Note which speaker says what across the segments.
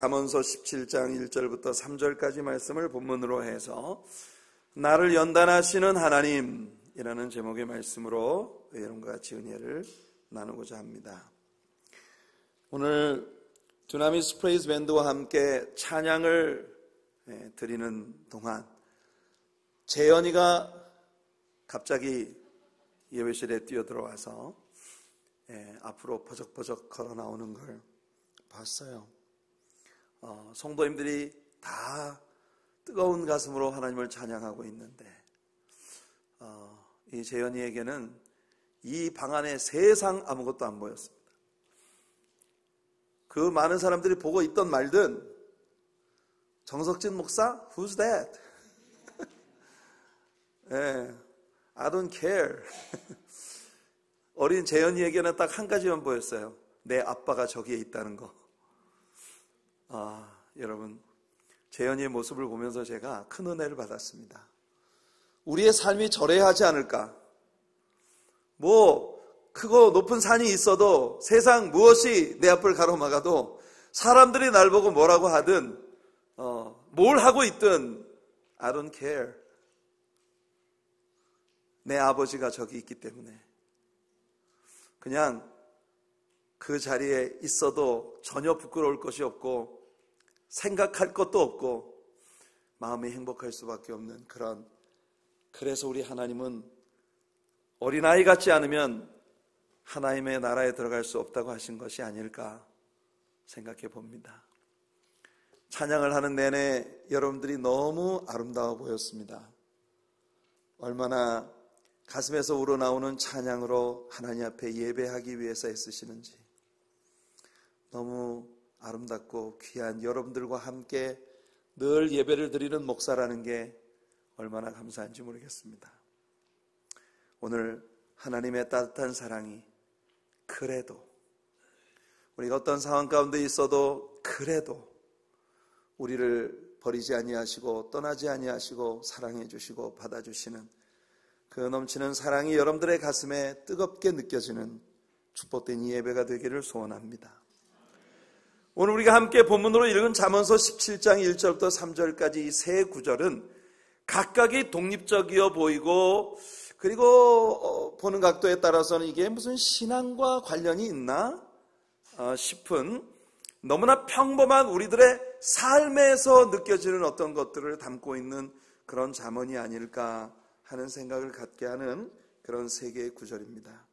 Speaker 1: 잠언서 17장 1절부터 3절까지 말씀을 본문으로 해서 나를 연단하시는 하나님이라는 제목의 말씀으로 여러분과 같이 은혜를 나누고자 합니다. 오늘 두나미스 프레이즈 밴드와 함께 찬양을 드리는 동안 재현이가 갑자기 예배실에 뛰어들어와서 앞으로 버적버적 걸어 나오는 걸 봤어요. 성도님들이 다 뜨거운 가슴으로 하나님을 찬양하고 있는데 이 재현이에게는 이 방 안에 세상 아무것도 안 보였습니다. 그 많은 사람들이 보고 있던 말든 정석진 목사? Who's that? I don't care. 어린 재현이에게는 딱 한 가지만 보였어요. 내 아빠가 저기에 있다는 거. 여러분, 재현이의 모습을 보면서 제가 큰 은혜를 받았습니다. 우리의 삶이 저래야 하지 않을까? 크고 높은 산이 있어도 세상 무엇이 내 앞을 가로막아도 사람들이 날 보고 뭐라고 하든 뭘 하고 있든 I don't care. 내 아버지가 저기 있기 때문에 그냥 그 자리에 있어도 전혀 부끄러울 것이 없고 생각할 것도 없고 마음이 행복할 수밖에 없는 그래서 우리 하나님은 어린아이 같지 않으면 하나님의 나라에 들어갈 수 없다고 하신 것이 아닐까 생각해 봅니다. 찬양을 하는 내내 여러분들이 너무 아름다워 보였습니다. 얼마나 가슴에서 우러나오는 찬양으로 하나님 앞에 예배하기 위해서 애쓰시는지 너무 아름답고 귀한 여러분들과 함께 늘 예배를 드리는 목사라는 게 얼마나 감사한지 모르겠습니다. 오늘 하나님의 따뜻한 사랑이 그래도 우리가 어떤 상황 가운데 있어도 그래도 우리를 버리지 아니하시고 떠나지 아니하시고 사랑해 주시고 받아주시는 그 넘치는 사랑이 여러분들의 가슴에 뜨겁게 느껴지는 축복된 이 예배가 되기를 소원합니다. 오늘 우리가 함께 본문으로 읽은 잠언서 17장 1절부터 3절까지 이 세 구절은 각각이 독립적이어 보이고 그리고 보는 각도에 따라서는 이게 무슨 신앙과 관련이 있나 싶은 너무나 평범한 우리들의 삶에서 느껴지는 어떤 것들을 담고 있는 그런 잠언이 아닐까 하는 생각을 갖게 하는 그런 세 개의 구절입니다.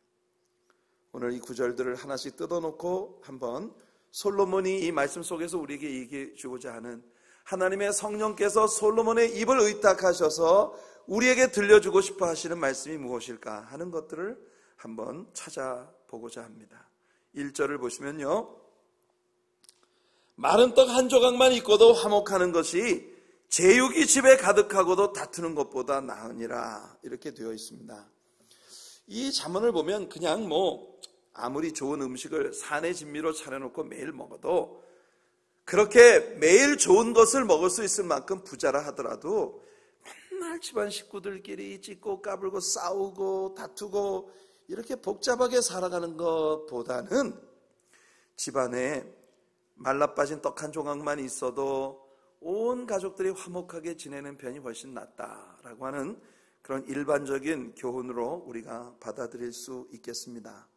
Speaker 1: 오늘 이 구절들을 하나씩 뜯어놓고 한번 솔로몬이 이 말씀 속에서 우리에게 얘기해 주고자 하는 하나님의 성령께서 솔로몬의 입을 의탁하셔서 우리에게 들려주고 싶어 하시는 말씀이 무엇일까 하는 것들을 한번 찾아보고자 합니다. 1절을 보시면요, 마른 떡 한 조각만 있고도 화목하는 것이 제육이 집에 가득하고도 다투는 것보다 나으니라 이렇게 되어 있습니다. 이 잠언을 보면 그냥 아무리 좋은 음식을 산의 진미로 차려놓고 매일 먹어도 그렇게 매일 좋은 것을 먹을 수 있을 만큼 부자라 하더라도 맨날 집안 식구들끼리 찢고 까불고 싸우고 다투고 이렇게 복잡하게 살아가는 것보다는 집안에 말라빠진 떡 한 조각만 있어도 온 가족들이 화목하게 지내는 편이 훨씬 낫다라고 하는 그런 일반적인 교훈으로 우리가 받아들일 수 있겠습니다.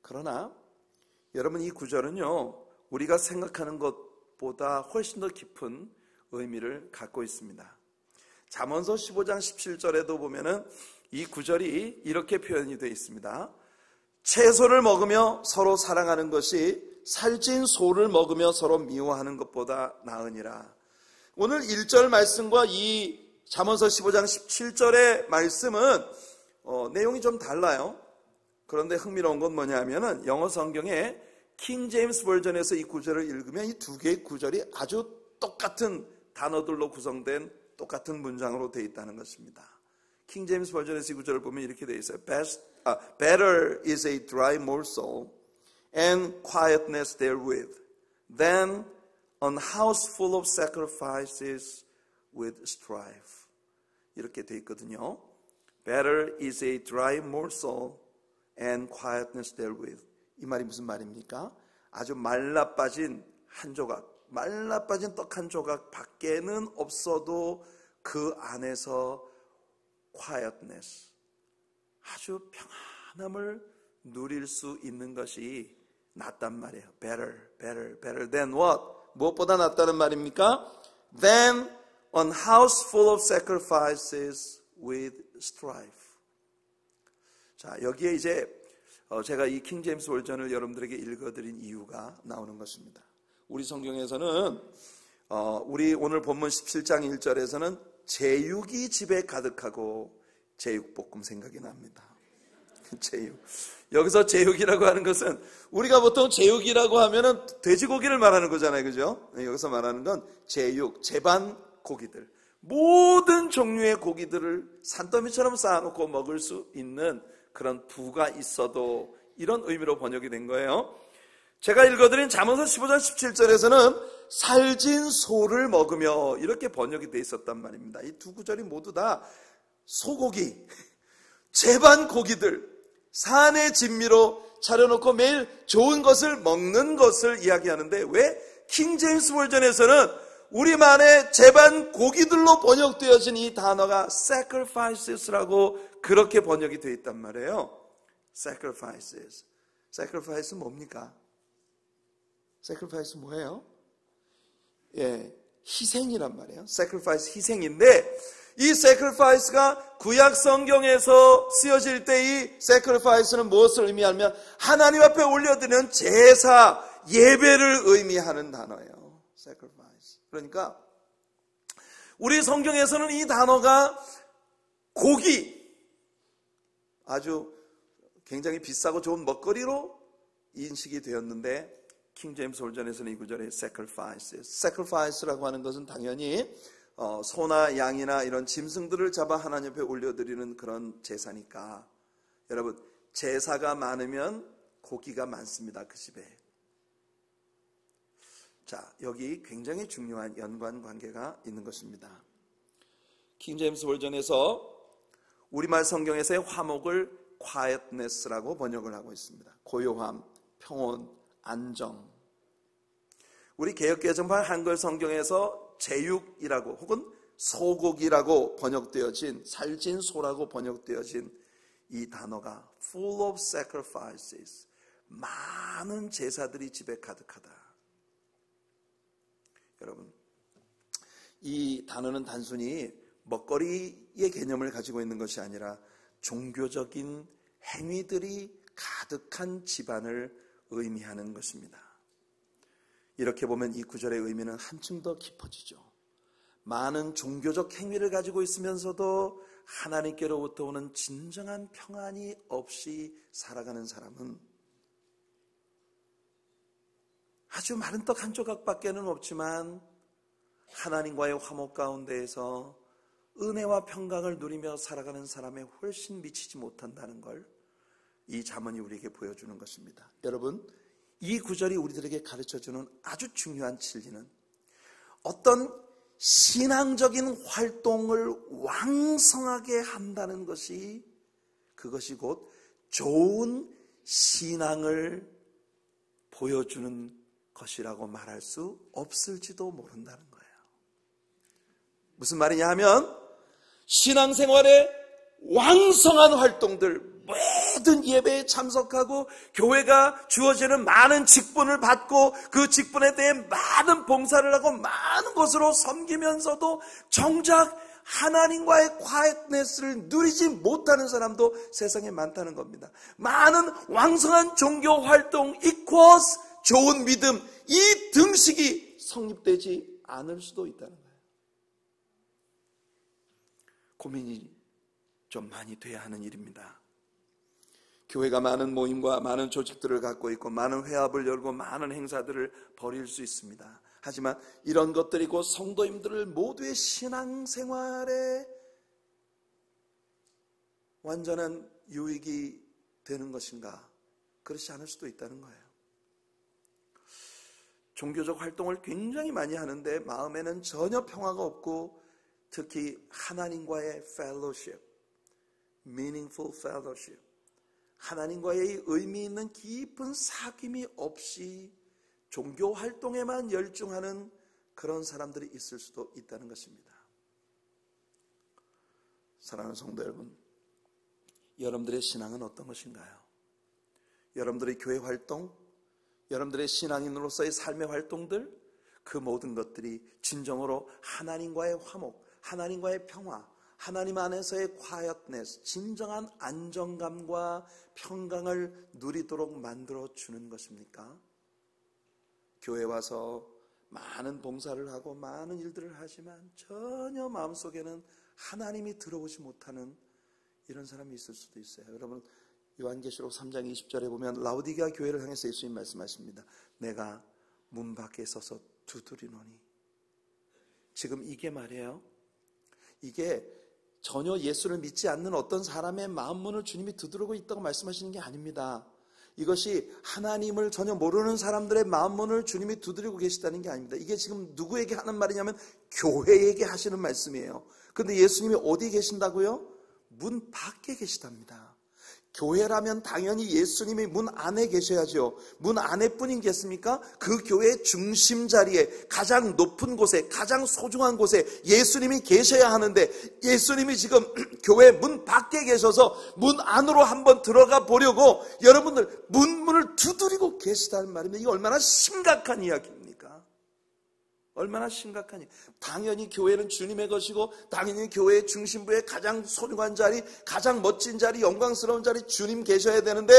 Speaker 1: 그러나 여러분, 이 구절은요, 우리가 생각하는 것보다 훨씬 더 깊은 의미를 갖고 있습니다. 잠언서 15장 17절에도 보면은 이 구절이 이렇게 표현이 되어 있습니다. 채소를 먹으며 서로 사랑하는 것이 살찐 소를 먹으며 서로 미워하는 것보다 나으니라. 오늘 1절 말씀과 이 잠언서 15장 17절의 말씀은 내용이 좀 달라요. 그런데 흥미로운 건 뭐냐면은 영어 성경에 킹 제임스 버전에서 이 구절을 읽으면 이 두 개의 구절이 아주 똑같은 단어들로 구성된 똑같은 문장으로 되어 있다는 것입니다. 킹 제임스 버전에서 이 구절을 보면 이렇게 되어 있어요. Better is a dry morsel and quietness therewith than an house full of sacrifices with strife. 이렇게 되어 있거든요. Better is a dry morsel and quietness therewith. 이 말이 무슨 말입니까? 아주 말라빠진 한 조각, 말라빠진 떡 한 조각 밖에는 없어도 그 안에서 quietness, 아주 평안함을 누릴 수 있는 것이 낫단 말이에요. better than what? 무엇보다 낫다는 말입니까? than an house full of sacrifices with strife. 자, 여기에 이제 제가 이 킹 제임스 버전을 여러분들에게 읽어드린 이유가 나오는 것입니다. 우리 성경에서는 우리 오늘 본문 17장 1절에서는 제육이 집에 가득하고 제육볶음 생각이 납니다. 제육. 여기서 제육이라고 하는 것은 우리가 보통 제육이라고 하면은 돼지고기를 말하는 거잖아요, 그죠? 여기서 말하는 건 제육, 제반 고기들, 모든 종류의 고기들을 산더미처럼 쌓아놓고 먹을 수 있는 그런 부가 있어도 이런 의미로 번역이 된 거예요. 제가 읽어드린 잠언서 15장 17절에서는 살진 소를 먹으며 이렇게 번역이 돼 있었단 말입니다. 이 두 구절이 모두 다 소고기, 제반 고기들, 산의 진미로 차려놓고 매일 좋은 것을 먹는 것을 이야기하는데 왜 킹 제임스 버전에서는 우리만의 제반 고기들로 번역되어진 이 단어가 sacrifices라고 그렇게 번역이 되어 있단 말이에요. sacrifices. sacrifice 뭡니까? sacrifice 뭐예요? 예, 희생이란 말이에요. sacrifice 희생인데 이 sacrifice가 구약 성경에서 쓰여질 때 이 sacrifice는 무엇을 의미하냐면 하나님 앞에 올려드리는 제사, 예배를 의미하는 단어예요. sacrifice. 그러니까 우리 성경에서는 이 단어가 고기, 아주 굉장히 비싸고 좋은 먹거리로 인식이 되었는데 킹 제임스 버전에서는 이 구절에 sacrifice라고 하는 것은 당연히 소나 양이나 이런 짐승들을 잡아 하나님 앞에 올려드리는 그런 제사니까 여러분 제사가 많으면 고기가 많습니다. 그 집에. 자, 여기 굉장히 중요한 연관관계가 있는 것입니다. 킹 제임스 버전에서 우리말 성경에서의 화목을 quietness라고 번역을 하고 있습니다. 고요함, 평온, 안정. 우리 개역개정판 한글 성경에서 제육이라고 혹은 소고기라고 번역되어진 살진 소라고 번역되어진 이 단어가 full of sacrifices, 많은 제사들이 집에 가득하다. 여러분, 이 단어는 단순히 먹거리의 개념을 가지고 있는 것이 아니라 종교적인 행위들이 가득한 집안을 의미하는 것입니다. 이렇게 보면 이 구절의 의미는 한층 더 깊어지죠. 많은 종교적 행위를 가지고 있으면서도 하나님께로부터 오는 진정한 평안이 없이 살아가는 사람은 아주 마른 떡 한 조각밖에는 없지만 하나님과의 화목 가운데에서 은혜와 평강을 누리며 살아가는 사람에 훨씬 미치지 못한다는 걸 이 잠언이 우리에게 보여주는 것입니다. 여러분, 이 구절이 우리들에게 가르쳐주는 아주 중요한 진리는 어떤 신앙적인 활동을 왕성하게 한다는 것이 그것이 곧 좋은 신앙을 보여주는 것이라고 말할 수 없을지도 모른다는 거예요. 무슨 말이냐 하면 신앙생활에 왕성한 활동들, 모든 예배에 참석하고 교회가 주어지는 많은 직분을 받고 그 직분에 대해 많은 봉사를 하고 많은 것으로 섬기면서도 정작 하나님과의 quietness를 누리지 못하는 사람도 세상에 많다는 겁니다. 많은 왕성한 종교 활동 equals 좋은 믿음, 이 등식이 성립되지 않을 수도 있다는 거예요. 고민이 좀 많이 돼야 하는 일입니다. 교회가 많은 모임과 많은 조직들을 갖고 있고 많은 회합을 열고 많은 행사들을 벌일 수 있습니다. 하지만 이런 것들이 곧 성도님들을 모두의 신앙생활에 완전한 유익이 되는 것인가? 그렇지 않을 수도 있다는 거예요. 종교적 활동을 굉장히 많이 하는데 마음에는 전혀 평화가 없고 특히 하나님과의 fellowship, meaningful fellowship, 하나님과의 의미 있는 깊은 사귐이 없이 종교 활동에만 열중하는 그런 사람들이 있을 수도 있다는 것입니다. 사랑하는 성도 여러분, 여러분들의 신앙은 어떤 것인가요? 여러분들의 교회 활동, 여러분들의 신앙인으로서의 삶의 활동들, 그 모든 것들이 진정으로 하나님과의 화목, 하나님과의 평화, 하나님 안에서의 quietness, 진정한 안정감과 평강을 누리도록 만들어주는 것입니까? 교회 와서 많은 봉사를 하고 많은 일들을 하지만 전혀 마음속에는 하나님이 들어오지 못하는 이런 사람이 있을 수도 있어요. 여러분, 요한계시록 3장 20절에 보면 라오디게아 교회를 향해서 예수님 말씀하십니다. 내가 문 밖에 서서 두드리노니. 지금 이게 말이에요. 이게 전혀 예수를 믿지 않는 어떤 사람의 마음문을 주님이 두드리고 있다고 말씀하시는 게 아닙니다. 이것이 하나님을 전혀 모르는 사람들의 마음문을 주님이 두드리고 계시다는 게 아닙니다. 이게 지금 누구에게 하는 말이냐면 교회에게 하시는 말씀이에요. 그런데 예수님이 어디 계신다고요? 문 밖에 계시답니다. 교회라면 당연히 예수님이 문 안에 계셔야죠. 문 안에뿐이겠습니까? 그 교회의 중심 자리에 가장 높은 곳에 가장 소중한 곳에 예수님이 계셔야 하는데 예수님이 지금 교회 문 밖에 계셔서 문 안으로 한번 들어가 보려고 여러분들 문을 두드리고 계시다는 말입니다. 이게 얼마나 심각한 이야기입니까? 얼마나 심각하니. 당연히 교회는 주님의 것이고 당연히 교회의 중심부에 가장 소중한 자리, 가장 멋진 자리, 영광스러운 자리 주님 계셔야 되는데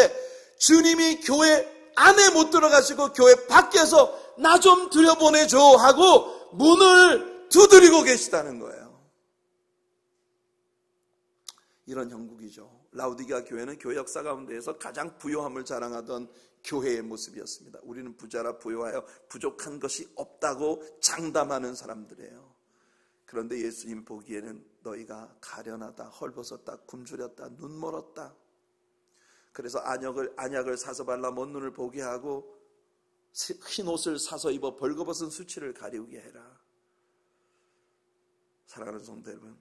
Speaker 1: 주님이 교회 안에 못 들어가시고 교회 밖에서 나 좀 들여보내줘 하고 문을 두드리고 계시다는 거예요. 이런 형국이죠. 라오디게아 교회는 교회 역사 가운데에서 가장 부요함을 자랑하던 교회의 모습이었습니다. 우리는 부자라 부요하여 부족한 것이 없다고 장담하는 사람들이에요. 그런데 예수님 보기에는 너희가 가련하다, 헐벗었다, 굶주렸다, 눈 멀었다. 그래서 안약을 사서 발라 먼 눈을 보게 하고 흰 옷을 사서 입어 벌거벗은 수치를 가리우게 해라. 사랑하는 성도 여러분,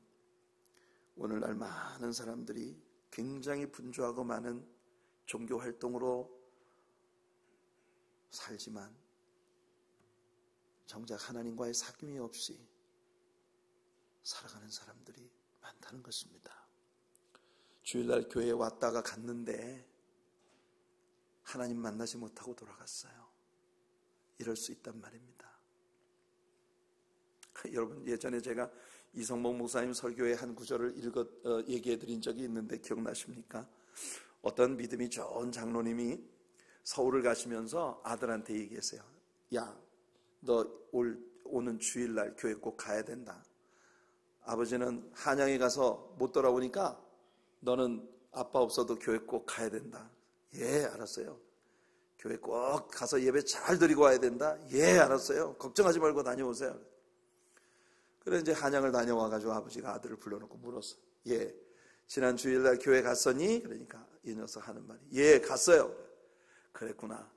Speaker 1: 오늘날 많은 사람들이 굉장히 분주하고 많은 종교 활동으로 살지만 정작 하나님과의 사귐이 없이 살아가는 사람들이 많다는 것입니다. 주일날 교회에 왔다가 갔는데 하나님 만나지 못하고 돌아갔어요. 이럴 수 있단 말입니다. 여러분, 예전에 제가 이성목 목사님 설교의 한 구절을 얘기해 드린 적이 있는데 기억나십니까? 어떤 믿음이 좋은 장로님이 서울을 가시면서 아들한테 얘기했어요. 야, 너 오는 주일날 교회 꼭 가야 된다. 아버지는 한양에 가서 못 돌아오니까 너는 아빠 없어도 교회 꼭 가야 된다. 예, 알았어요. 교회 꼭 가서 예배 잘 드리고 와야 된다. 예, 알았어요. 걱정하지 말고 다녀오세요. 그래 이제 한양을 다녀와가지고 아버지가 아들을 불러놓고 물었어. 예, 지난 주일날 교회 갔었니? 그러니까 이 녀석 하는 말이 예, 갔어요. 그랬구나.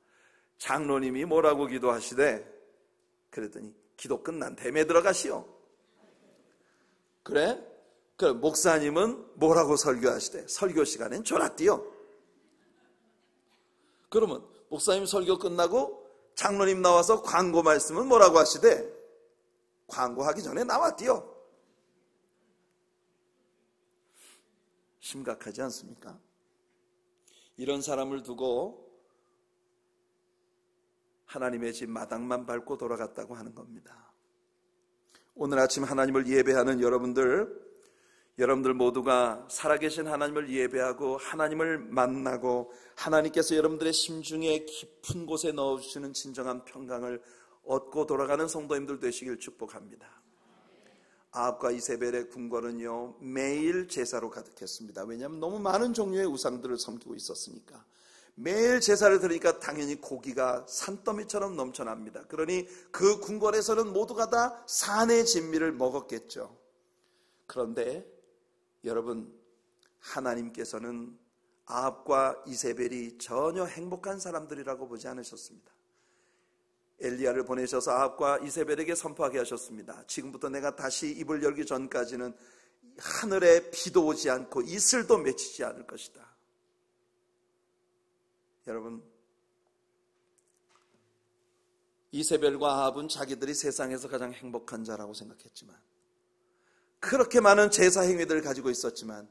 Speaker 1: 장로님이 뭐라고 기도하시대? 그랬더니 기도 끝난 댐에 들어가시오. 그래? 그럼 목사님은 뭐라고 설교하시대? 설교 시간엔 졸았디요. 그러면 목사님 설교 끝나고 장로님 나와서 광고 말씀은 뭐라고 하시대? 광고하기 전에 나왔디요. 심각하지 않습니까? 이런 사람을 두고 하나님의 집 마당만 밟고 돌아갔다고 하는 겁니다. 오늘 아침 하나님을 예배하는 여러분들 모두가 살아계신 하나님을 예배하고 하나님을 만나고 하나님께서 여러분들의 심중에 깊은 곳에 넣어주시는 진정한 평강을 얻고 돌아가는 성도님들 되시길 축복합니다. 아합과 이세벨의 궁궐은요 매일 제사로 가득했습니다. 왜냐하면 너무 많은 종류의 우상들을 섬기고 있었으니까. 매일 제사를 드리니까 당연히 고기가 산더미처럼 넘쳐납니다. 그러니 그 궁궐에서는 모두가 다 산의 진미를 먹었겠죠. 그런데 여러분, 하나님께서는 아합과 이세벨이 전혀 행복한 사람들이라고 보지 않으셨습니다. 엘리야를 보내셔서 아합과 이세벨에게 선포하게 하셨습니다. 지금부터 내가 다시 입을 열기 전까지는 하늘에 비도 오지 않고 이슬도 맺히지 않을 것이다. 여러분, 이세벨과 아합은 자기들이 세상에서 가장 행복한 자라고 생각했지만, 그렇게 많은 제사 행위들을 가지고 있었지만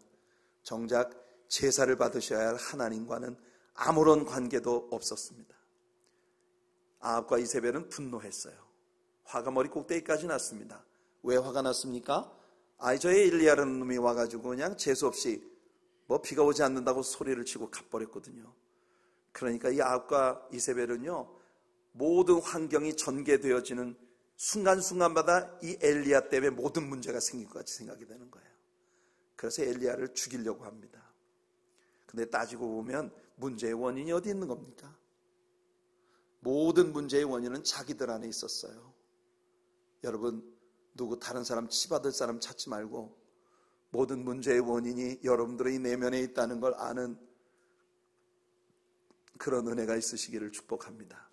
Speaker 1: 정작 제사를 받으셔야 할 하나님과는 아무런 관계도 없었습니다. 아합과 이세벨은 분노했어요. 화가 머리 꼭대기까지 났습니다. 왜 화가 났습니까? 저의 엘리야라는 놈이 와가지고 그냥 재수없이 비가 오지 않는다고 소리를 치고 가버렸거든요. 그러니까 이 아합과 이세벨은요, 모든 환경이 전개되어지는 순간순간마다 이 엘리야 때문에 모든 문제가 생길 것 같이 생각이 되는 거예요. 그래서 엘리야를 죽이려고 합니다. 근데 따지고 보면 문제의 원인이 어디 있는 겁니까? 모든 문제의 원인은 자기들 안에 있었어요. 여러분, 누구 다른 사람 치받을 사람 찾지 말고 모든 문제의 원인이 여러분들의 내면에 있다는 걸 아는 그런 은혜가 있으시기를 축복합니다.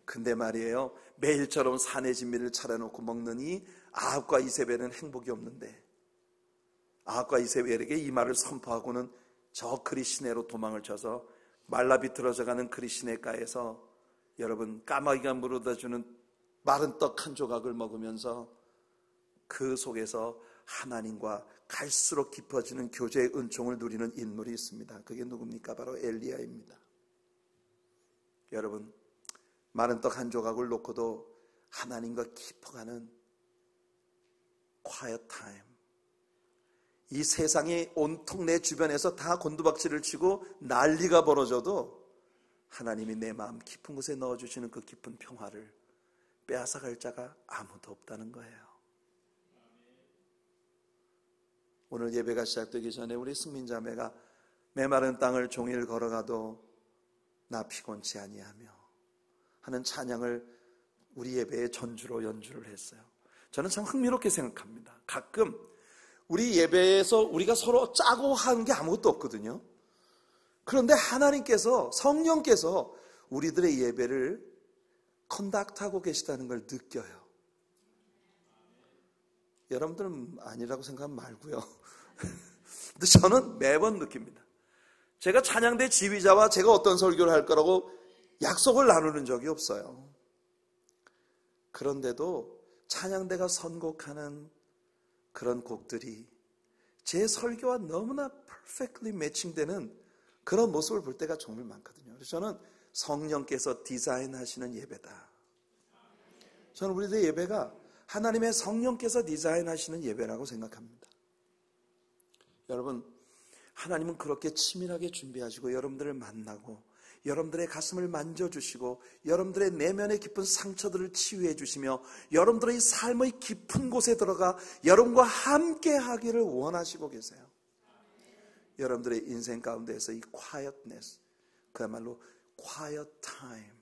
Speaker 1: 근데 말이에요, 매일처럼 산의 진미를 차려놓고 먹는 이 아합과 이세벨은 행복이 없는데, 아합과 이세벨에게 이 말을 선포하고는 저 그리 시내로 도망을 쳐서 말라 비틀어져가는 그리 시내가에서 여러분 까마귀가 물어다주는 마른 떡 한 조각을 먹으면서 그 속에서 하나님과 갈수록 깊어지는 교제의 은총을 누리는 인물이 있습니다. 그게 누굽니까? 바로 엘리야입니다. 여러분, 마른 떡 한 조각을 놓고도 하나님과 깊어가는 quiet time, 이 세상이 온통 내 주변에서 다 곤두박질을 치고 난리가 벌어져도 하나님이 내 마음 깊은 곳에 넣어주시는 그 깊은 평화를 빼앗아갈 자가 아무도 없다는 거예요. 오늘 예배가 시작되기 전에 우리 승민자매가 메마른 땅을 종일 걸어가도 나 피곤치 아니하며 하는 찬양을 우리 예배의 전주로 연주를 했어요. 저는 참 흥미롭게 생각합니다. 가끔 우리 예배에서 우리가 서로 짜고 하는 게 아무것도 없거든요. 그런데 하나님께서, 성령께서 우리들의 예배를 컨덕트하고 계시다는 걸 느껴요. 여러분들은 아니라고 생각하면 말고요. 근데 저는 매번 느낍니다. 제가 찬양대 지휘자와 제가 어떤 설교를 할 거라고 약속을 나누는 적이 없어요. 그런데도 찬양대가 선곡하는 그런 곡들이 제 설교와 너무나 perfectly 매칭되는 그런 모습을 볼 때가 정말 많거든요. 그래서 저는 성령께서 디자인하시는 예배다. 저는 우리들의 예배가 하나님의 성령께서 디자인하시는 예배라고 생각합니다. 여러분, 하나님은 그렇게 치밀하게 준비하시고 여러분들을 만나고 여러분들의 가슴을 만져주시고 여러분들의 내면의 깊은 상처들을 치유해 주시며 여러분들의 삶의 깊은 곳에 들어가 여러분과 함께 하기를 원하시고 계세요. 여러분들의 인생 가운데에서 이 quietness, 그야말로 quiet time,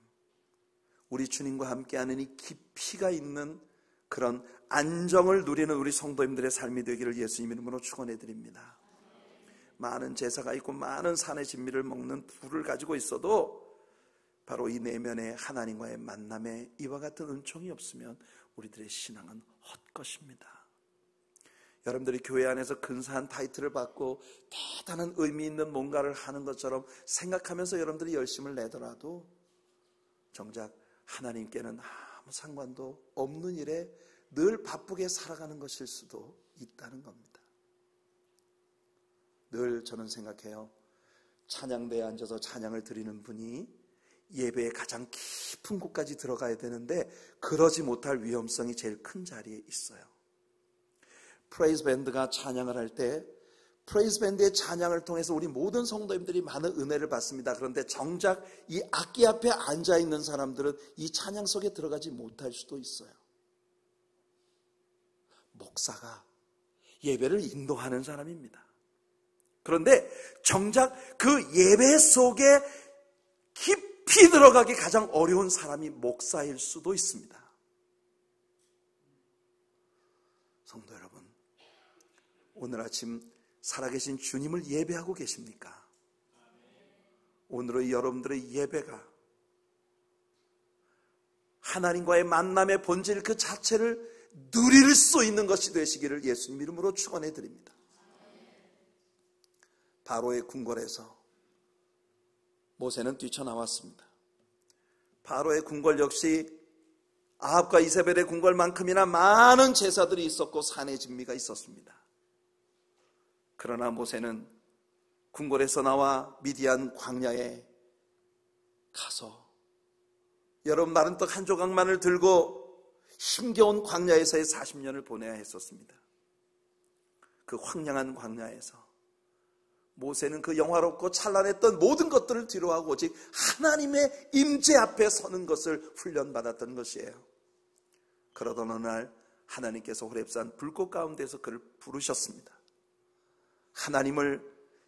Speaker 1: 우리 주님과 함께하는 이 깊이가 있는 그런 안정을 누리는 우리 성도님들의 삶이 되기를 예수님 이름으로 축원해 드립니다. 많은 제사가 있고 많은 산의 진미를 먹는 부를 가지고 있어도 바로 이 내면에 하나님과의 만남에 이와 같은 은총이 없으면 우리들의 신앙은 헛것입니다. 여러분들이 교회 안에서 근사한 타이틀을 받고 대단한 의미 있는 뭔가를 하는 것처럼 생각하면서 여러분들이 열심을 내더라도 정작 하나님께는 아무 상관도 없는 일에 늘 바쁘게 살아가는 것일 수도 있다는 겁니다. 늘 저는 생각해요. 찬양대에 앉아서 찬양을 드리는 분이 예배의 가장 깊은 곳까지 들어가야 되는데 그러지 못할 위험성이 제일 큰 자리에 있어요. 프레이즈 밴드가 찬양을 할 때 프레이즈 밴드의 찬양을 통해서 우리 모든 성도님들이 많은 은혜를 받습니다. 그런데 정작 이 악기 앞에 앉아있는 사람들은 이 찬양 속에 들어가지 못할 수도 있어요. 목사가 예배를 인도하는 사람입니다. 그런데 정작 그 예배 속에 깊이 들어가기 가장 어려운 사람이 목사일 수도 있습니다. 성도 여러분, 오늘 아침 살아계신 주님을 예배하고 계십니까? 오늘의 여러분들의 예배가 하나님과의 만남의 본질 그 자체를 누릴 수 있는 것이 되시기를 예수님 이름으로 축원해 드립니다. 바로의 궁궐에서 모세는 뛰쳐나왔습니다. 바로의 궁궐 역시 아합과 이세벨의 궁궐만큼이나 많은 제사들이 있었고 산의 진미가 있었습니다. 그러나 모세는 궁궐에서 나와 미디안 광야에 가서 여러분 마른 떡 한 조각만을 들고 힘겨운 광야에서의 40년을 보내야 했었습니다. 그 황량한 광야에서 모세는 그 영화롭고 찬란했던 모든 것들을 뒤로하고 오직 하나님의 임재 앞에 서는 것을 훈련받았던 것이에요. 그러던 어느 날 하나님께서 호렙산 불꽃 가운데서 그를 부르셨습니다. 하나님을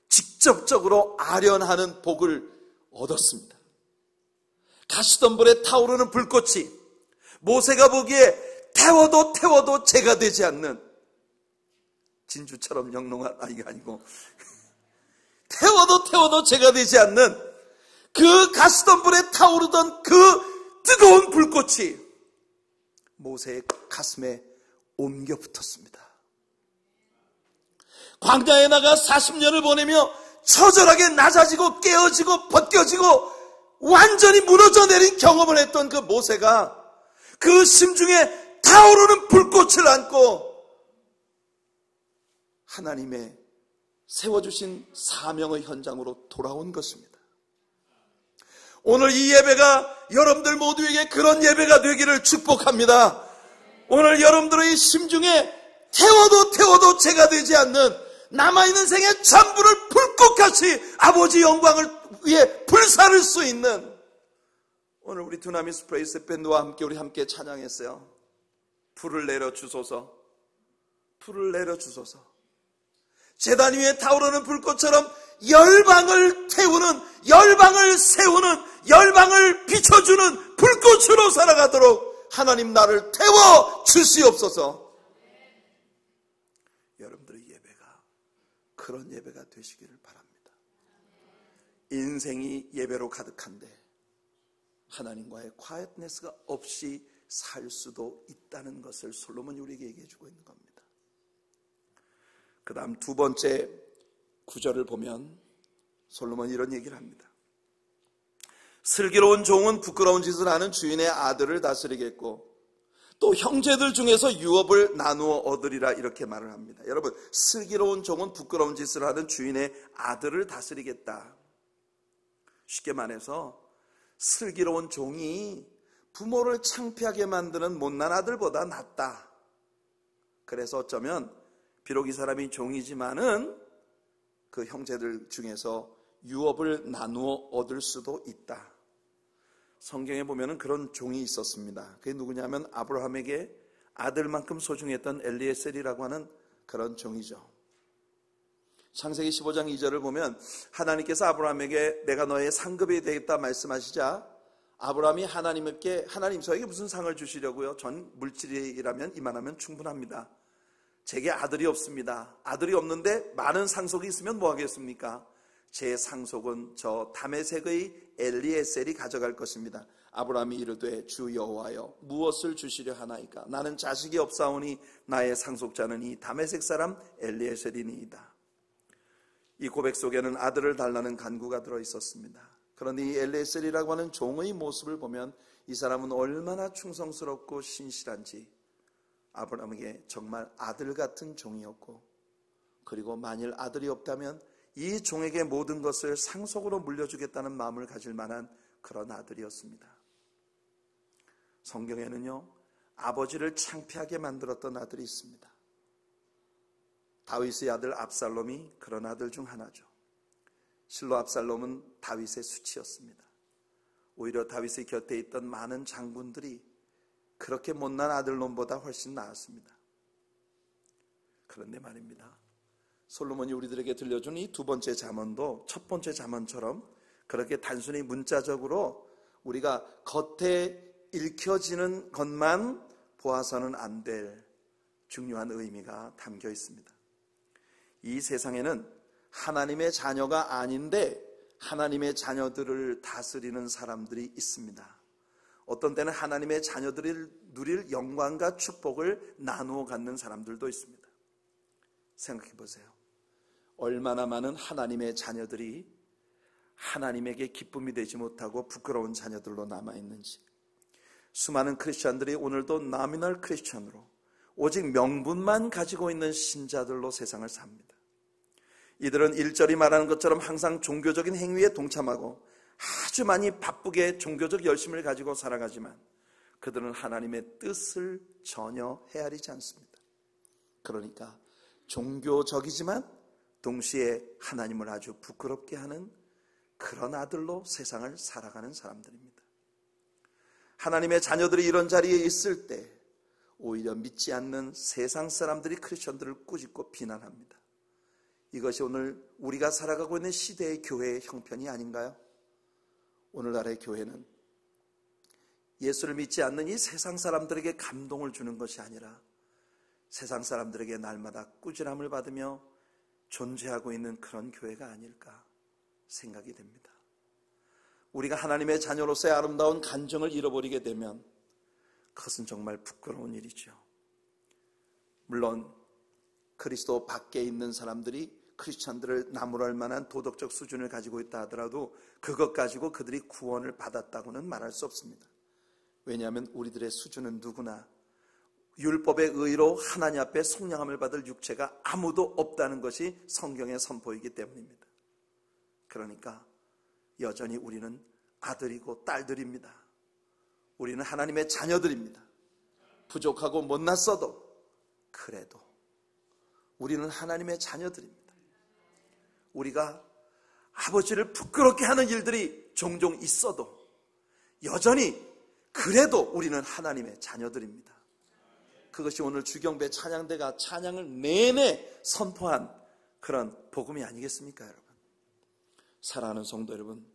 Speaker 1: 직접적으로 아련하는 복을 얻었습니다. 가시덤불에 타오르는 불꽃이 모세가 보기에 태워도 재가 되지 않는, 진주처럼 영롱한 아이가 아니고 태워도 재가 되지 않는 그 가시덤불에 타오르던 그 뜨거운 불꽃이 모세의 가슴에 옮겨 붙었습니다. 광야에 나가 40년을 보내며 처절하게 낮아지고 깨어지고 벗겨지고 완전히 무너져 내린 경험을 했던 그 모세가 그 심중에 타오르는 불꽃을 안고 하나님의 세워주신 사명의 현장으로 돌아온 것입니다. 오늘 이 예배가 여러분들 모두에게 그런 예배가 되기를 축복합니다. 오늘 여러분들의 심중에 태워도 재가 되지 않는 남아있는 생의 전부를 불꽃같이 아버지 영광을 위해 불사를 수 있는, 오늘 우리 두나미스 프레이스 밴드와 함께 우리 함께 찬양했어요. 불을 내려주소서, 불을 내려주소서. 제단 위에 타오르는 불꽃처럼 열방을 태우는, 열방을 세우는, 열방을 비춰주는 불꽃으로 살아가도록 하나님 나를 태워 주시옵소서. 여러분들의 예배가 그런 예배가 되시기를 바랍니다. 인생이 예배로 가득한데 하나님과의 quietness가 없이 살 수도 있다는 것을 솔로몬이 우리에게 얘기해 주고 있는 겁니다. 그 다음 두 번째 구절을 보면 솔로몬이 이런 얘기를 합니다. 슬기로운 종은 부끄러운 짓을 하는 주인의 아들을 다스리겠고 또 형제들 중에서 유업을 나누어 얻으리라, 이렇게 말을 합니다. 여러분, 슬기로운 종은 부끄러운 짓을 하는 주인의 아들을 다스리겠다. 쉽게 말해서 슬기로운 종이 부모를 창피하게 만드는 못난 아들보다 낫다. 그래서 어쩌면 비록 이 사람이 종이지만은 그 형제들 중에서 유업을 나누어 얻을 수도 있다. 성경에 보면은 그런 종이 있었습니다. 그게 누구냐면 아브라함에게 아들만큼 소중했던 엘리에셀이라고 하는 그런 종이죠. 창세기 15장 2절을 보면 하나님께서 아브라함에게 내가 너의 상급이 되겠다 말씀하시자 아브라함이 하나님께, 하나님 저에게 무슨 상을 주시려고요? 전 물질이라면 이만하면 충분합니다. 제게 아들이 없습니다. 아들이 없는데 많은 상속이 있으면 뭐 하겠습니까? 제 상속은 저 다메섹의 엘리에셀이 가져갈 것입니다. 아브라함이 이르되 주 여호와여 무엇을 주시려 하나이까? 나는 자식이 없사오니 나의 상속자는 이 다메섹 사람 엘리에셀이니이다. 이 고백 속에는 아들을 달라는 간구가 들어있었습니다. 그런데 이 엘리에셀이라고 하는 종의 모습을 보면 이 사람은 얼마나 충성스럽고 신실한지, 아브라함에게 정말 아들 같은 종이었고, 그리고 만일 아들이 없다면 이 종에게 모든 것을 상속으로 물려주겠다는 마음을 가질 만한 그런 아들이었습니다. 성경에는요, 아버지를 창피하게 만들었던 아들이 있습니다. 다윗의 아들 압살롬이 그런 아들 중 하나죠. 실로 압살롬은 다윗의 수치였습니다. 오히려 다윗의 곁에 있던 많은 장군들이 그렇게 못난 아들놈보다 훨씬 나았습니다. 그런데 말입니다, 솔로몬이 우리들에게 들려준 이 두 번째 잠언도 첫 번째 잠언처럼 그렇게 단순히 문자적으로 우리가 겉에 읽혀지는 것만 보아서는 안 될 중요한 의미가 담겨 있습니다. 이 세상에는 하나님의 자녀가 아닌데 하나님의 자녀들을 다스리는 사람들이 있습니다. 어떤 때는 하나님의 자녀들이 누릴 영광과 축복을 나누어 갖는 사람들도 있습니다. 생각해 보세요. 얼마나 많은 하나님의 자녀들이 하나님에게 기쁨이 되지 못하고 부끄러운 자녀들로 남아있는지. 수많은 크리스천들이 오늘도 노미널 크리스천으로 오직 명분만 가지고 있는 신자들로 세상을 삽니다. 이들은 1절이 말하는 것처럼 항상 종교적인 행위에 동참하고 아주 많이 바쁘게 종교적 열심을 가지고 살아가지만 그들은 하나님의 뜻을 전혀 헤아리지 않습니다. 그러니까 종교적이지만 동시에 하나님을 아주 부끄럽게 하는 그런 아들로 세상을 살아가는 사람들입니다. 하나님의 자녀들이 이런 자리에 있을 때 오히려 믿지 않는 세상 사람들이 크리스천들을 꾸짖고 비난합니다. 이것이 오늘 우리가 살아가고 있는 시대의 교회의 형편이 아닌가요? 오늘날의 교회는 예수를 믿지 않는 이 세상 사람들에게 감동을 주는 것이 아니라 세상 사람들에게 날마다 꾸지람을 받으며 존재하고 있는 그런 교회가 아닐까 생각이 됩니다. 우리가 하나님의 자녀로서의 아름다운 간정을 잃어버리게 되면 그것은 정말 부끄러운 일이죠. 물론 그리스도 밖에 있는 사람들이 크리스천들을 나무랄 만한 도덕적 수준을 가지고 있다 하더라도 그것 가지고 그들이 구원을 받았다고는 말할 수 없습니다. 왜냐하면 우리들의 수준은 누구나 율법의 의로 하나님 앞에 속량함을 받을 육체가 아무도 없다는 것이 성경의 선포이기 때문입니다. 그러니까 여전히 우리는 아들이고 딸들입니다. 우리는 하나님의 자녀들입니다. 부족하고 못났어도 그래도 우리는 하나님의 자녀들입니다. 우리가 아버지를 부끄럽게 하는 일들이 종종 있어도 여전히 그래도 우리는 하나님의 자녀들입니다. 그것이 오늘 주경배 찬양대가 찬양을 내내 선포한 그런 복음이 아니겠습니까, 여러분? 사랑하는 성도 여러분,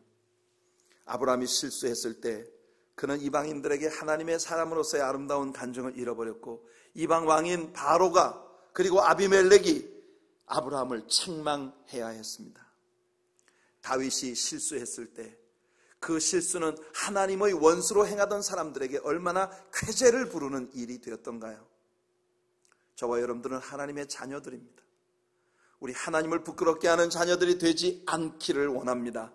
Speaker 1: 아브라함이 실수했을 때 그는 이방인들에게 하나님의 사람으로서의 아름다운 간증을 잃어버렸고 이방 왕인 바로가 그리고 아비멜렉이 아브라함을 책망해야 했습니다. 다윗이 실수했을 때 그 실수는 하나님의 원수로 행하던 사람들에게 얼마나 쾌재를 부르는 일이 되었던가요? 저와 여러분들은 하나님의 자녀들입니다. 우리 하나님을 부끄럽게 하는 자녀들이 되지 않기를 원합니다.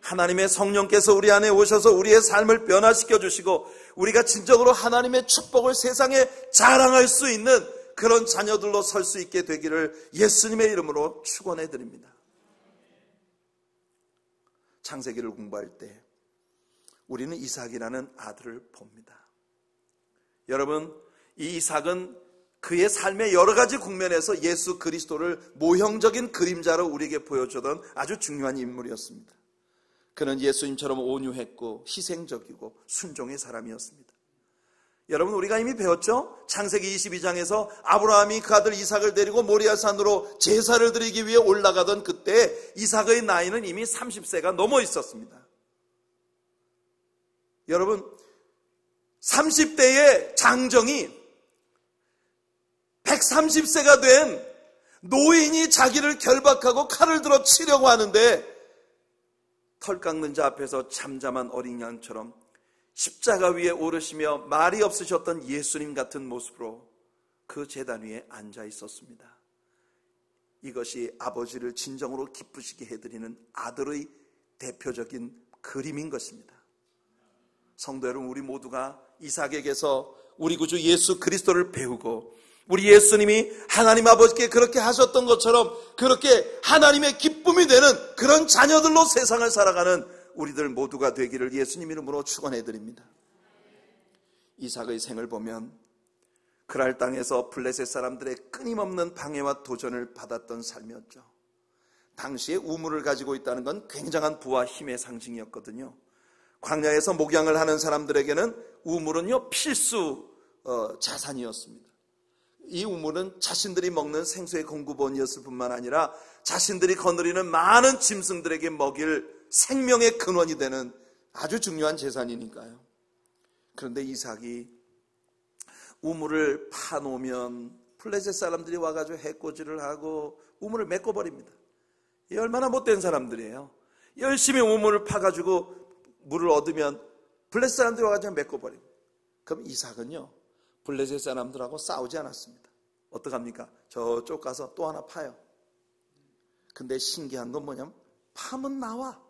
Speaker 1: 하나님의 성령께서 우리 안에 오셔서 우리의 삶을 변화시켜 주시고 우리가 진정으로 하나님의 축복을 세상에 자랑할 수 있는 그런 자녀들로 설 수 있게 되기를 예수님의 이름으로 축원해 드립니다. 창세기를 공부할 때 우리는 이삭이라는 아들을 봅니다. 여러분, 이 이삭은 그의 삶의 여러 가지 국면에서 예수 그리스도를 모형적인 그림자로 우리에게 보여주던 아주 중요한 인물이었습니다. 그는 예수님처럼 온유했고 희생적이고 순종의 사람이었습니다. 여러분, 우리가 이미 배웠죠? 창세기 22장에서 아브라함이 그 아들 이삭을 데리고 모리아산으로 제사를 드리기 위해 올라가던 그때 이삭의 나이는 이미 30세가 넘어 있었습니다. 여러분, 30대의 장정이 130세가 된 노인이 자기를 결박하고 칼을 들어 치려고 하는데 털 깎는 자 앞에서 잠잠한 어린 양처럼 십자가 위에 오르시며 말이 없으셨던 예수님 같은 모습으로 그 제단 위에 앉아 있었습니다. 이것이 아버지를 진정으로 기쁘시게 해드리는 아들의 대표적인 그림인 것입니다. 성도 여러분, 우리 모두가 이삭에게서 우리 구주 예수 그리스도를 배우고 우리 예수님이 하나님 아버지께 그렇게 하셨던 것처럼 그렇게 하나님의 기쁨이 되는 그런 자녀들로 세상을 살아가는 우리들 모두가 되기를 예수님 이름으로 축원해 드립니다. 이삭의 생을 보면 그랄 땅에서 블레셋 사람들의 끊임없는 방해와 도전을 받았던 삶이었죠. 당시에 우물을 가지고 있다는 건 굉장한 부와 힘의 상징이었거든요. 광야에서 목양을 하는 사람들에게는 우물은요 필수 자산이었습니다. 이 우물은 자신들이 먹는 생수의 공급원이었을 뿐만 아니라 자신들이 거느리는 많은 짐승들에게 먹일 생명의 근원이 되는 아주 중요한 재산이니까요. 그런데 이삭이 우물을 파놓으면 블레셋 사람들이 와가지고 해코지를 하고 우물을 메꿔버립니다. 이 얼마나 못된 사람들이에요. 열심히 우물을 파가지고 물을 얻으면 블레셋 사람들이 와가지고 메꿔버립니다. 그럼 이삭은요 블레셋 사람들하고 싸우지 않았습니다. 어떡합니까? 저쪽 가서 또 하나 파요. 근데 신기한 건 뭐냐면 파면 나와.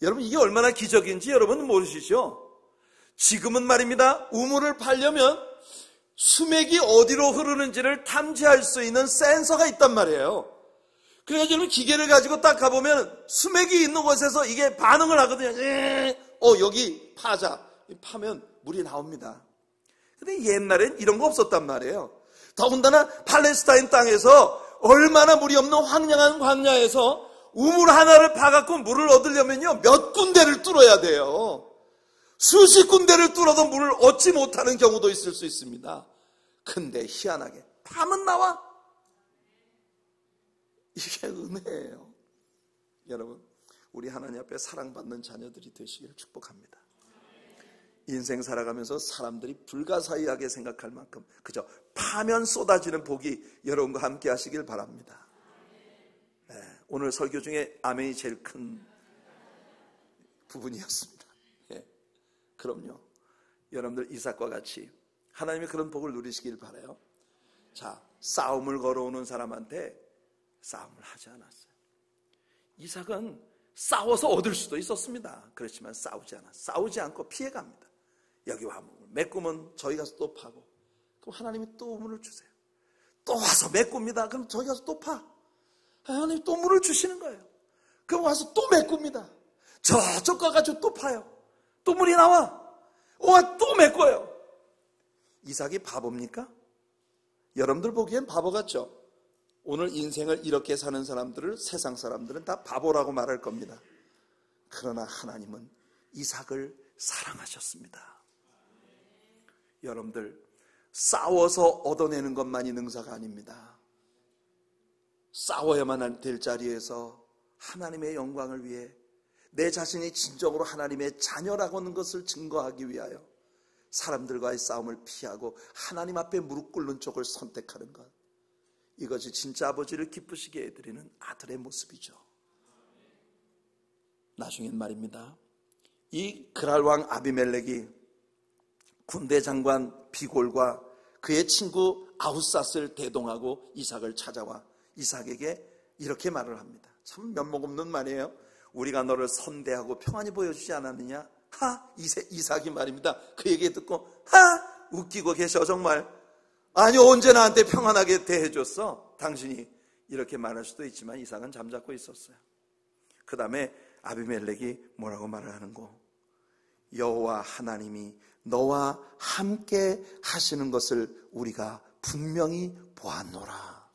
Speaker 1: 여러분, 이게 얼마나 기적인지 여러분은 모르시죠? 지금은 말입니다, 우물을 파려면 수맥이 어디로 흐르는지를 탐지할 수 있는 센서가 있단 말이에요. 그래가지고 기계를 가지고 딱 가보면 수맥이 있는 곳에서 이게 반응을 하거든요. 여기 파자. 파면 물이 나옵니다. 근데 옛날엔 이런 거 없었단 말이에요. 더군다나 팔레스타인 땅에서 얼마나 물이 없는 황량한 광야에서 우물 하나를 파갖고 물을 얻으려면요, 몇 군데를 뚫어야 돼요. 수십 군데를 뚫어도 물을 얻지 못하는 경우도 있을 수 있습니다. 근데 희한하게 파면 나와. 이게 은혜예요. 여러분, 우리 하나님 앞에 사랑받는 자녀들이 되시기를 축복합니다. 인생 살아가면서 사람들이 불가사의하게 생각할 만큼 그저 파면 쏟아지는 복이 여러분과 함께 하시길 바랍니다. 네, 오늘 설교 중에 아멘이 제일 큰 부분이었습니다. 네, 그럼요. 여러분들 이삭과 같이 하나님의 그런 복을 누리시길 바라요. 자, 싸움을 걸어오는 사람한테 싸움을 하지 않았어요. 이삭은 싸워서 얻을 수도 있었습니다. 그렇지만 싸우지 않고 피해갑니다. 여기 와 메꾸면 저희 가서 또 파고, 그럼 하나님이 또 물을 주세요. 또 와서 메꿉니다. 그럼 저희 가서 또 파. 하나님이 또 물을 주시는 거예요. 그럼 와서 또 메꿉니다. 저쪽 가가지고 또 파요. 또 물이 나와. 또 메꿔요. 이삭이 바보입니까? 여러분들 보기엔 바보 같죠? 오늘 인생을 이렇게 사는 사람들을 세상 사람들은 다 바보라고 말할 겁니다. 그러나 하나님은 이삭을 사랑하셨습니다. 여러분들, 싸워서 얻어내는 것만이 능사가 아닙니다. 싸워야만 될 자리에서 하나님의 영광을 위해 내 자신이 진정으로 하나님의 자녀라고 하는 것을 증거하기 위하여 사람들과의 싸움을 피하고 하나님 앞에 무릎 꿇는 쪽을 선택하는 것, 이것이 진짜 아버지를 기쁘시게 해드리는 아들의 모습이죠. 나중엔 말입니다, 이 그랄왕 아비멜렉이 군대 장관 비골과 그의 친구 아웃삿을 대동하고 이삭을 찾아와 이삭에게 이렇게 말을 합니다. 참 면목 없는 말이에요. 우리가 너를 선대하고 평안히 보여주지 않았느냐? 이삭이 말입니다. 그 얘기 듣고 웃기고 계셔 정말. 아니, 언제 나한테 평안하게 대해줬어? 당신이 이렇게 말할 수도 있지만 이삭은 잠자코 있었어요. 그 다음에 아비멜렉이 뭐라고 말을 하는고? 여호와 하나님이 너와 함께 하시는 것을 우리가 분명히 보았노라.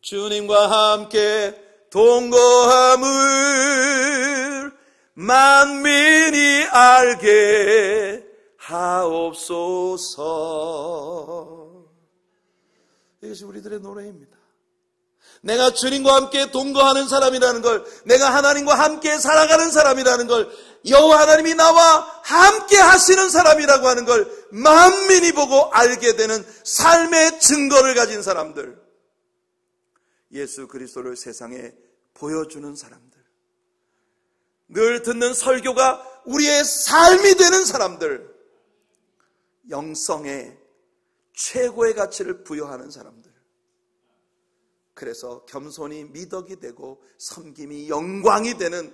Speaker 1: 주님과 함께 동거함을 만민이 알게 하옵소서. 이것이 우리들의 노래입니다. 내가 주님과 함께 동거하는 사람이라는 걸, 내가 하나님과 함께 살아가는 사람이라는 걸, 여호와 하나님이 나와 함께 하시는 사람이라고 하는 걸 만민이 보고 알게 되는 삶의 증거를 가진 사람들, 예수 그리스도를 세상에 보여주는 사람들, 늘 듣는 설교가 우리의 삶이 되는 사람들, 영성의 최고의 가치를 부여하는 사람들, 그래서 겸손이 미덕이 되고 섬김이 영광이 되는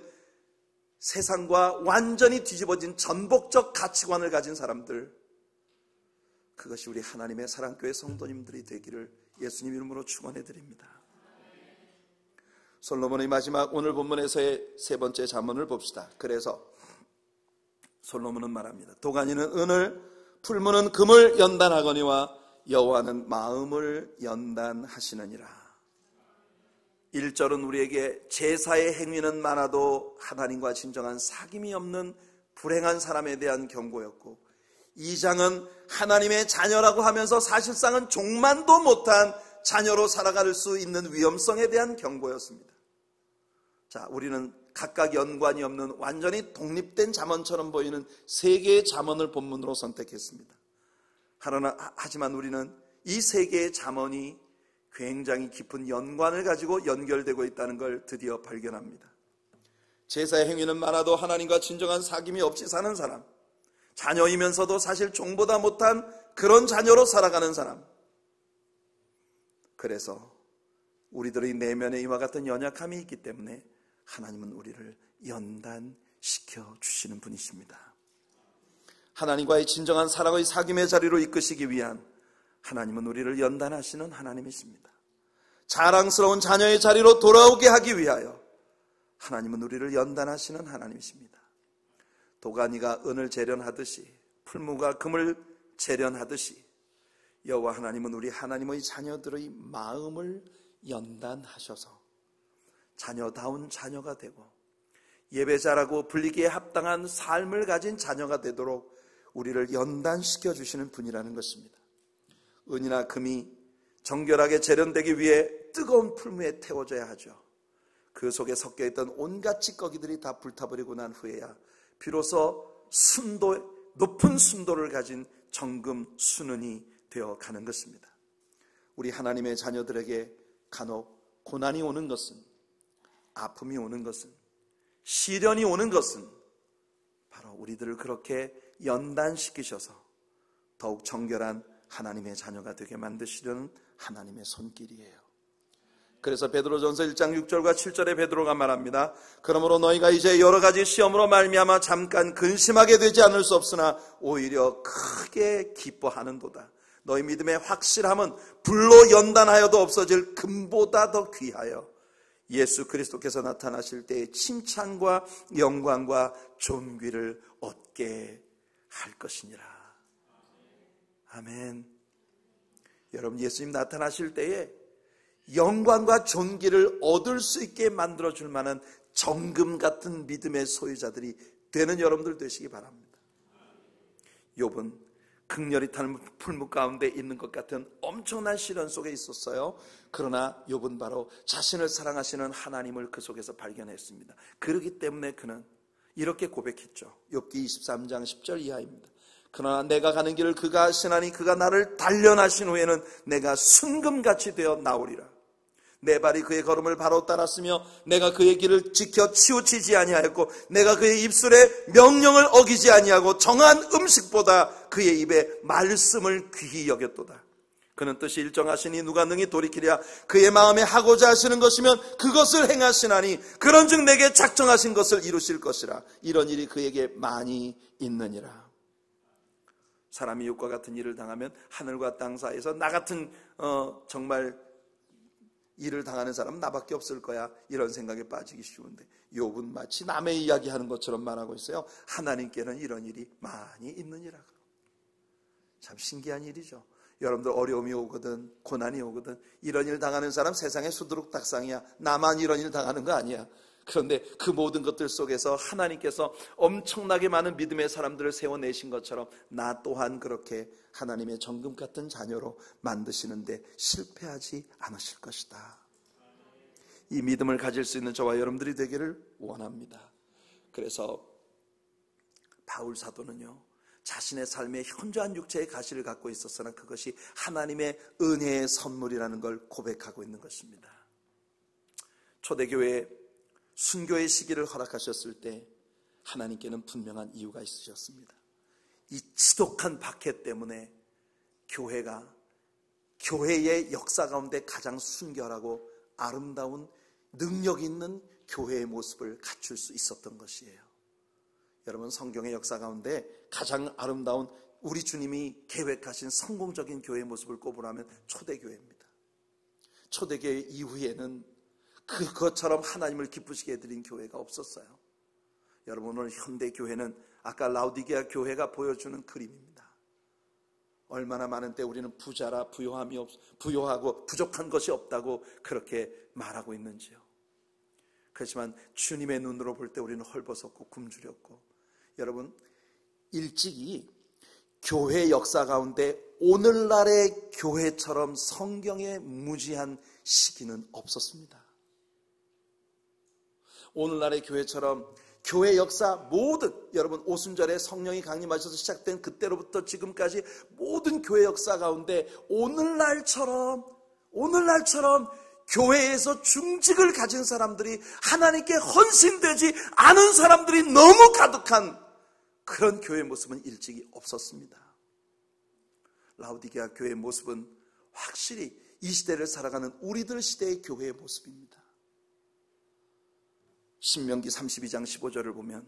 Speaker 1: 세상과 완전히 뒤집어진 전복적 가치관을 가진 사람들, 그것이 우리 하나님의 사랑교회 성도님들이 되기를 예수님 이름으로 축원해 드립니다. 솔로몬의 마지막 오늘 본문에서의 세 번째 잠언을 봅시다. 그래서 솔로몬은 말합니다. 도가니는 은을, 풀무는 금을 연단하거니와 여호와는 마음을 연단하시느니라. 1절은 우리에게 제사의 행위는 많아도 하나님과 진정한 사귐이 없는 불행한 사람에 대한 경고였고, 2장은 하나님의 자녀라고 하면서 사실상은 종만도 못한 자녀로 살아갈 수 있는 위험성에 대한 경고였습니다. 자, 우리는 각각 연관이 없는 완전히 독립된 잠언처럼 보이는 세 개의 잠언을 본문으로 선택했습니다. 하지만 우리는 이 세 개의 잠언이 굉장히 깊은 연관을 가지고 연결되고 있다는 걸 드디어 발견합니다. 제사의 행위는 많아도 하나님과 진정한 사귐이 없이 사는 사람, 자녀이면서도 사실 종보다 못한 그런 자녀로 살아가는 사람, 그래서 우리들의 내면에 이와 같은 연약함이 있기 때문에 하나님은 우리를 시켜주시는 분이십니다. 하나님과의 진정한 사랑의 사귐의 자리로 이끄시기 위한 하나님은 우리를 연단하시는 하나님이십니다. 자랑스러운 자녀의 자리로 돌아오게 하기 위하여 하나님은 우리를 연단하시는 하나님이십니다. 도가니가 은을 재련하듯이 풀무가 금을 재련하듯이 여호와 하나님은 우리 하나님의 자녀들의 마음을 연단하셔서 자녀다운 자녀가 되고 예배자라고 불리기에 합당한 삶을 가진 자녀가 되도록 우리를 연단시켜 주시는 분이라는 것입니다. 은이나 금이 정결하게 재련되기 위해 뜨거운 풀무에 태워져야 하죠. 그 속에 섞여있던 온갖 찌꺼기들이 다 불타버리고 난 후에야 비로소 높은 순도를 가진 정금 순은이 되어가는 것입니다. 우리 하나님의 자녀들에게 간혹 고난이 오는 것은, 아픔이 오는 것은, 시련이 오는 것은 바로 우리들을 그렇게 연단시키셔서 더욱 정결한 하나님의 자녀가 되게 만드시려는 하나님의 손길이에요. 그래서 베드로전서 1장 6절과 7절에 베드로가 말합니다. 그러므로 너희가 이제 여러 가지 시험으로 말미암아 잠깐 근심하게 되지 않을 수 없으나 오히려 크게 기뻐하는도다. 너희 믿음의 확실함은 불로 연단하여도 없어질 금보다 더 귀하여 예수 그리스도께서 나타나실 때의 칭찬과 영광과 존귀를 얻게 할 것이니라. 아멘. 여러분, 예수님 나타나실 때에 영광과 존귀를 얻을 수 있게 만들어줄 만한 정금 같은 믿음의 소유자들이 되는 여러분들 되시기 바랍니다. 욥은 극렬히 타는 풀무 가운데 있는 것 같은 엄청난 시련 속에 있었어요. 그러나 욥은 바로 자신을 사랑하시는 하나님을 그 속에서 발견했습니다. 그렇기 때문에 그는 이렇게 고백했죠. 욥기 23장 10절 이하입니다. 그러나 내가 가는 길을 그가 아시나니 그가 나를 단련하신 후에는 내가 순금같이 되어 나오리라. 내 발이 그의 걸음을 바로 따랐으며 내가 그의 길을 지켜 치우치지 아니하였고 내가 그의 입술에 명령을 어기지 아니하고 정한 음식보다 그의 입에 말씀을 귀히 여겼도다. 그는 뜻이 일정하시니 누가 능히 돌이키랴. 그의 마음에 하고자 하시는 것이면 그것을 행하시나니 그런즉 내게 작정하신 것을 이루실 것이라. 이런 일이 그에게 많이 있느니라. 사람이 욥과 같은 일을 당하면 하늘과 땅 사이에서 나 같은 정말 일을 당하는 사람은 나밖에 없을 거야, 이런 생각에 빠지기 쉬운데 욥은 마치 남의 이야기하는 것처럼 말하고 있어요. 하나님께는 이런 일이 많이 있느니라. 참 신기한 일이죠. 여러분들 어려움이 오거든 고난이 오거든 이런 일 당하는 사람 세상에 수두룩딱상이야. 나만 이런 일 당하는 거 아니야. 그런데 그 모든 것들 속에서 하나님께서 엄청나게 많은 믿음의 사람들을 세워내신 것처럼 나 또한 그렇게 하나님의 정금 같은 자녀로 만드시는데 실패하지 않으실 것이다. 이 믿음을 가질 수 있는 저와 여러분들이 되기를 원합니다. 그래서 바울 사도는요, 자신의 삶의 현저한 육체의 가시를 갖고 있었으나 그것이 하나님의 은혜의 선물이라는 걸 고백하고 있는 것입니다. 초대교회에 순교의 시기를 허락하셨을 때 하나님께는 분명한 이유가 있으셨습니다. 이 지독한 박해 때문에 교회의 역사 가운데 가장 순결하고 아름다운 능력 있는 교회의 모습을 갖출 수 있었던 것이에요. 여러분, 성경의 역사 가운데 가장 아름다운 우리 주님이 계획하신 성공적인 교회의 모습을 꼽으라면 초대교회입니다. 초대교회 이후에는 그것처럼 하나님을 기쁘시게 해드린 교회가 없었어요. 여러분, 오늘 현대교회는 아까 라우디게아 교회가 보여주는 그림입니다. 얼마나 많은 때 우리는 부자라 부요하고 부족한 것이 없다고 그렇게 말하고 있는지요. 그렇지만 주님의 눈으로 볼 때 우리는 헐벗었고 굶주렸고, 여러분, 일찍이 교회 역사 가운데 오늘날의 교회처럼 성경에 무지한 시기는 없었습니다. 오늘날의 교회처럼 교회 역사 모든, 여러분, 오순절에 성령이 강림하셔서 시작된 그때로부터 지금까지 모든 교회 역사 가운데 오늘날처럼 교회에서 중직을 가진 사람들이, 하나님께 헌신되지 않은 사람들이 너무 가득한 그런 교회 모습은 일찍이 없었습니다. 라우디게아 교회의 모습은 확실히 이 시대를 살아가는 우리들 시대의 교회의 모습입니다. 신명기 32장 15절을 보면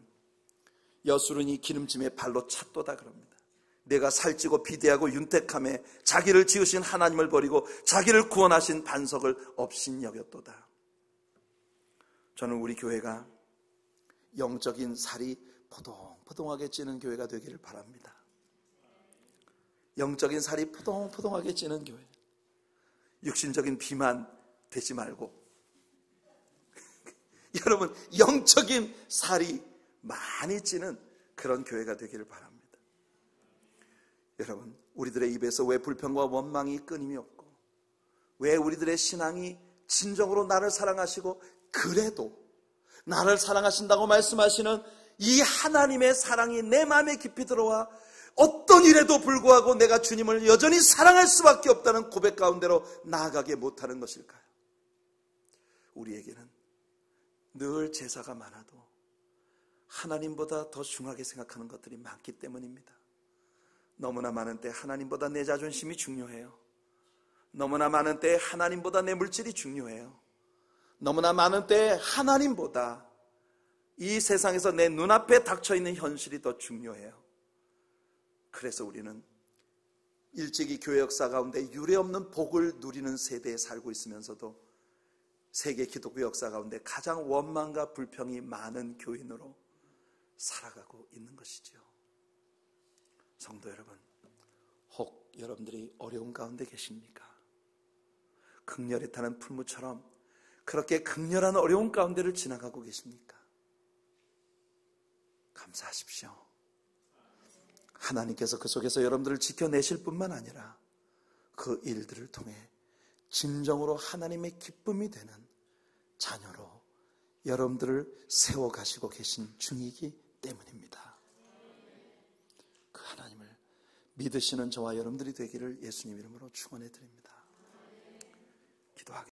Speaker 1: 여수르니 기름짐에 발로 찼도다 그럽니다. 내가 살찌고 비대하고 윤택함에 자기를 지으신 하나님을 버리고 자기를 구원하신 반석을 없인 여겼도다. 저는 우리 교회가 영적인 살이 포동포동하게 찌는 교회가 되기를 바랍니다. 영적인 살이 포동포동하게 찌는 교회. 육신적인 비만 되지 말고 여러분 영적인 살이 많이 찌는 그런 교회가 되기를 바랍니다. 여러분, 우리들의 입에서 왜 불평과 원망이 끊임이 없고, 왜 우리들의 신앙이 진정으로 나를 사랑하시고 그래도 나를 사랑하신다고 말씀하시는 이 하나님의 사랑이 내 마음에 깊이 들어와 어떤 일에도 불구하고 내가 주님을 여전히 사랑할 수밖에 없다는 고백 가운데로 나아가게 못하는 것일까요? 우리에게는 늘 제사가 많아도 하나님보다 더 중하게 생각하는 것들이 많기 때문입니다. 너무나 많은 때 하나님보다 내 자존심이 중요해요. 너무나 많은 때 하나님보다 내 물질이 중요해요. 너무나 많은 때 하나님보다 이 세상에서 내 눈앞에 닥쳐있는 현실이 더 중요해요. 그래서 우리는 일찍이 교회 역사 가운데 유례없는 복을 누리는 세대에 살고 있으면서도 세계 기독교 역사 가운데 가장 원망과 불평이 많은 교인으로 살아가고 있는 것이죠. 성도 여러분, 혹 여러분들이 어려운 가운데 계십니까? 극렬히 타는 풀무처럼 그렇게 극렬한 어려운 가운데를 지나가고 계십니까? 감사하십시오. 하나님께서 그 속에서 여러분들을 지켜내실 뿐만 아니라 그 일들을 통해 진정으로 하나님의 기쁨이 되는 자녀로 여러분들을 세워가시고 계신 중이기 때문입니다. 그 하나님을 믿으시는 저와 여러분들이 되기를 예수님 이름으로 축원해 드립니다. 기도하겠습니다.